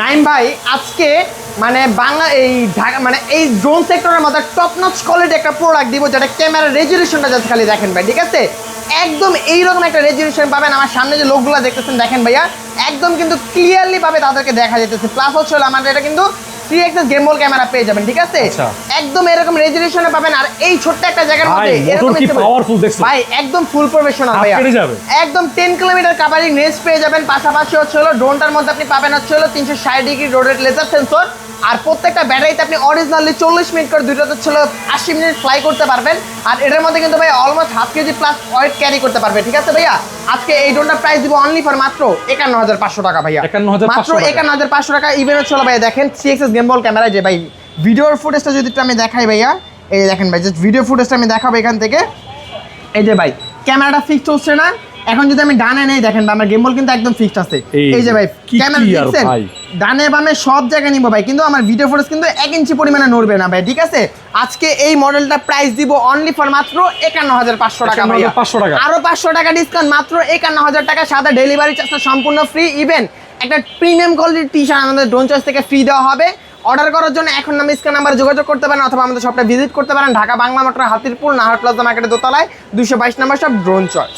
নাইম ভাই আজকে মানে বাংলা এই ঢাকা মানে এই ড্রোন সেক্টরের মধ্যে টপ নচ কোয়ালিটি একটা প্রোডাক্ট দিব, যেটা ক্যামেরার রেজলিউশনটা জাস্ট খালি দেখেন ভাই, ঠিক আছে? একদম এইরকম একটা রেজলিউশন পাবেন। আমার সামনে যে লোকগুলো দেখতেছেন দেখেন ভাইয়া, একদম কিন্তু ক্লিয়ারলি ভাবে তাদেরকে দেখা যেতেছে। প্লাস হচ্ছে আমাদের এটা কিন্তু 3x গেমবল ক্যামেরা পেয়ে যাবেন, ঠিক আছে? একদম এরকম রেজলিউশনে পাবেন। আর এই ছোট্ট একটা জায়গার মধ্যে এরকম কি পাওয়ারফুল দেখছো ভাই, একদম ফুল প্রফেশনাল ভাইয়া, একদম 10 কিলোমিটার কাভারিং রেঞ্জ পেয়ে যাবেন। পাশাপাশি হচ্ছে ড্রোনটার মধ্যে আপনি পাবেন হচ্ছে 360 ডিগ্রি রোটেট লেজার সেন্সর। আর প্রত্যেকটা ব্যাটারিতে আপনি অরিজিনালি 40 মিনিট করে, দুইটাতে ছিল 80 মিনিট ফ্লাই করতে পারবেন। আর এটার মধ্যে কিন্তু ভাই almost half KG plus wait carry করতে পারবে, ঠিক আছে ভাইয়া? আজকে এই ড্রোনটার প্রাইস দিব অনলি ফর মাত্র 51500 টাকা ভাইয়া, মাত্র 51500 টাকা। ইভেন হচ্ছে ভাইয়া দেখেন 3x গেমবল ক্যামেরা, যে ভাই ভিডিওর ফুটেজটা যদি আমি দেখাই ভাইয়া, এই দেখেন ভাই, জাস্ট ভিডিও ফুটেজটা আমি দেখাবো এখান থেকে। এই যে ভাই ক্যামেরাটা ফিক্সড হচ্ছে না, এখন যদি আমি ডানে নেই দেখেন আমার গেমবল কিন্তু একদম ফিক্সড আছে। এই যে ভাই ক্যামেরা ফিক্সড, ডানে বামে সব জায়গায় নিব ভাই, কিন্তু আমার ভিডিও ফুটেজ কিন্তু 1 ইঞ্চি পরিমাণে নড়বে না ভাই, ঠিক আছে? আজকে এই মডেলটা প্রাইস দিব অনলি ফর মাত্র 51500 টাকা ভাইয়া, আরো 500 টাকা ডিসকাউন্ট, মাত্র 51000 টাকা। সাদা ডেলিভারি চার্জটা সম্পূর্ণ ফ্রি। ইভেন একটা প্রিমিয়াম কোয়ালিটির টি শার্ট আমাদের ড্রোন চয়েস থেকে ফ্রি দেওয়া হবে। অর্ডার করার জন্য এখন আমি স্ক্রিন নাম্বারে যোগাযোগ করতে পারেন, অথবা আমাদের শপটা ভিজিট করতে পারেন। ঢাকা বাংলা মোটর, হাতিরপুল, নাহার প্লাজা মার্কেটের দোতলায় 222 নম্বর শপ, ড্রোন চয়েস।